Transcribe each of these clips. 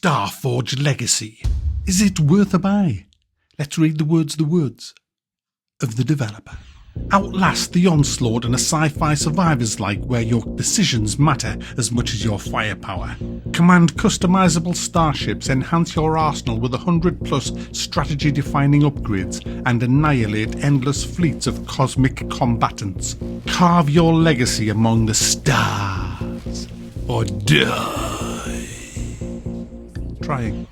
Starforged Legacy. Is it worth a buy? Let's read the words of the developer. Outlast the onslaught in a sci-fi survivors-like where your decisions matter as much as your firepower. Command customizable starships, enhance your arsenal with 100+ strategy-defining upgrades, and annihilate endless fleets of cosmic combatants. Carve your legacy among the stars, or die. Trying.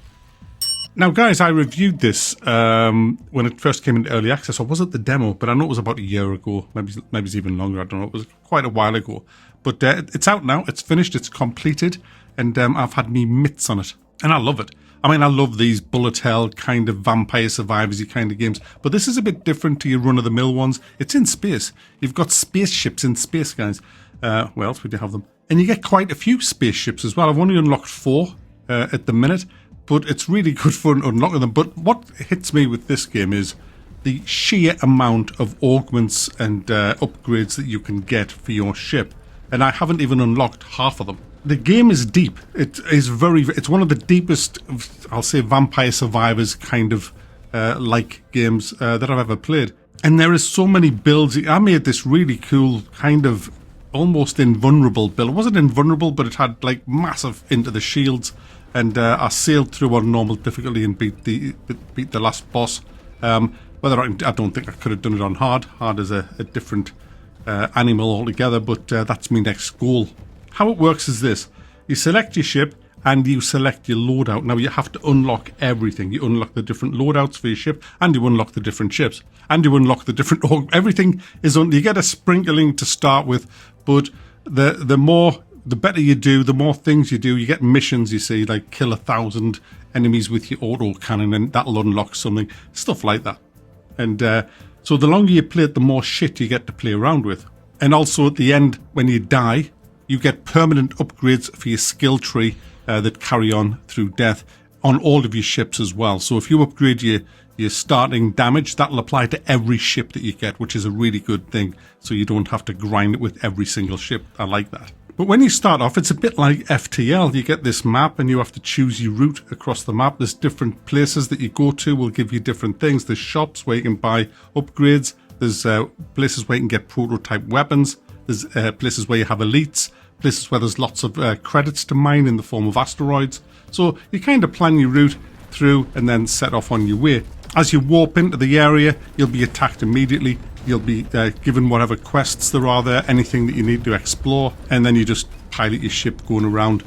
Now, guys, I reviewed this when it first came into early access. Or was it the demo? But I know it was about a year ago. Maybe it's even longer. I don't know. It was quite a while ago. But it's out now. It's finished. It's completed. And I've had me mitts on it. And I love it. I mean, I love these bullet hell kind of vampire survivors-y kind of games. But this is a bit different to your run-of-the-mill ones. It's in space. You've got spaceships in space, guys. Where else would you have them? And you get quite a few spaceships as well. I've only unlocked 4 at the minute. But it's really good fun unlocking them. But what hits me with this game is the sheer amount of augments and upgrades that you can get for your ship. And I haven't even unlocked half of them. The game is deep. It's one of the deepest, I'll say, vampire survivors kind of like games that I've ever played. And there is so many builds. I made this really cool kind of almost invulnerable build. It wasn't invulnerable, but it had like massive into the shields. And I sailed through on normal difficulty and beat the last boss. I don't think I could have done it on hard. Hard is a different animal altogether, but that's my next goal. How it works is this. You select your ship and you select your loadout. Now you have to unlock everything. You unlock the different loadouts for your ship and you unlock the different ships. And you unlock the different... Everything is on... You get a sprinkling to start with, but the better you do, the more things you do. You get missions, you see, like kill 1,000 enemies with your autocannon and that'll unlock something. Stuff like that. And so the longer you play it, the more shit you get to play around with. And also at the end, when you die, you get permanent upgrades for your skill tree that carry on through death on all of your ships as well. So if you upgrade your starting damage, that'll apply to every ship that you get, which is a really good thing. So you don't have to grind it with every single ship. I like that. But when you start off, it's a bit like FTL. You get this map and you have to choose your route across the map. There's different places that you go to will give you different things. There's shops where you can buy upgrades. There's places where you can get prototype weapons. There's places where you have elites. Places where there's lots of credits to mine in the form of asteroids. So you kind of plan your route through and then set off on your way. As you warp into the area, you'll be attacked immediately. You'll be given whatever quests there are there, anything that you need to explore, and then you just pilot your ship going around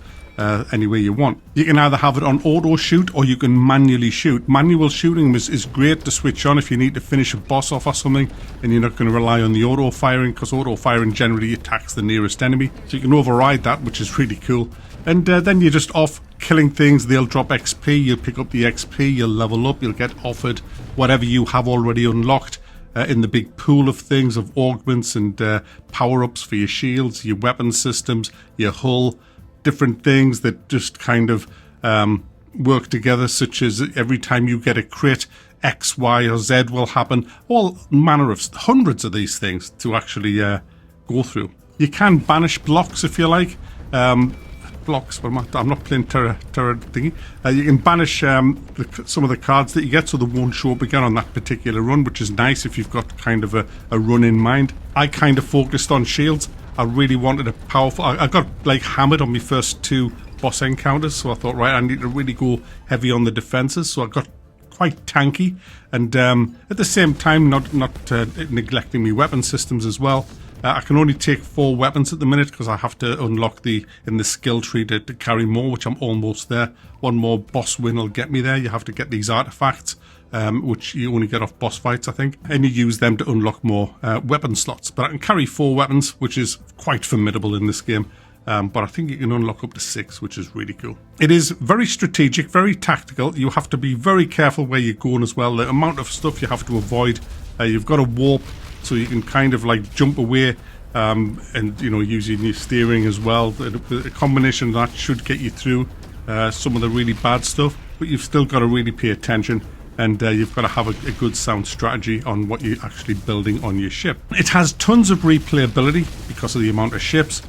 anywhere you want. You can either have it on auto shoot or you can manually shoot. Manual shooting is great to switch on if you need to finish a boss off or something and you're not going to rely on the auto firing, because auto firing generally attacks the nearest enemy. So you can override that, which is really cool. And then you're just off killing things. They'll drop XP, you'll pick up the XP, you'll level up, you'll get offered whatever you have already unlocked in the big pool of things, of augments and power-ups for your shields, your weapon systems, your hull, different things that just kind of work together, such as every time you get a crit, X, Y, or Z will happen. All manner of hundreds of these things to actually go through. You can banish blocks if you like. Blocks, but I'm not playing terror thingy. You can banish some of the cards that you get so they won't show up again on that particular run, which is nice if you've got kind of a run in mind. I kind of focused on shields. I really wanted a powerful... I got like hammered on my first 2 boss encounters, so I thought, right, I need to really go heavy on the defenses, so I got quite tanky, and at the same time not neglecting my weapon systems as well. I can only take 4 weapons at the minute because I have to unlock in the skill tree to carry more, which I'm almost there. One more boss win will get me there. You have to get these artifacts, which you only get off boss fights, I think, and you use them to unlock more weapon slots. But I can carry 4 weapons, which is quite formidable in this game. But I think you can unlock up to 6, which is really cool. It is very strategic, very tactical. You have to be very careful where you're going as well. The amount of stuff you have to avoid. You've got to warp, so you can kind of like jump away and, you know, using your steering as well. A combination of that should get you through some of the really bad stuff, but you've still got to really pay attention, and you've got to have a good sound strategy on what you're actually building on your ship. It has tons of replayability because of the amount of ships,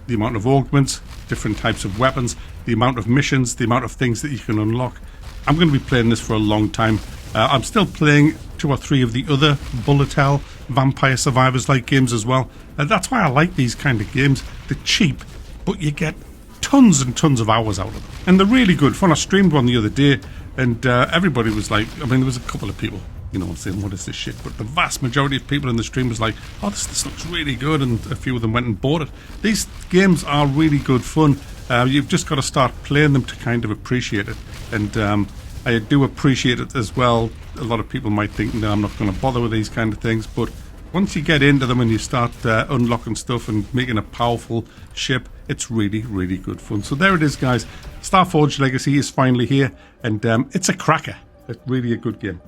the amount of augments, different types of weapons. the amount of missions, the amount of things that you can unlock. I'm going to be playing this for a long time. I'm still playing 2 or 3 of the other bullet hell Vampire Survivors-like games as well. That's why I like these kind of games. They're cheap, but you get tons and tons of hours out of them. And they're really good fun. I streamed one the other day, and everybody was like, I mean, there was a couple of people, you know, saying, what is this shit? But the vast majority of people in the stream was like, oh, this looks really good, and a few of them went and bought it. These games are really good fun. You've just got to start playing them to kind of appreciate it. And I do appreciate it as well. A lot of people might think, no, I'm not going to bother with these kind of things, but once you get into them and you start unlocking stuff and making a powerful ship, it's really, really good fun. So there it is, guys. Starforged Legacy is finally here, and it's a cracker. It's really a good game.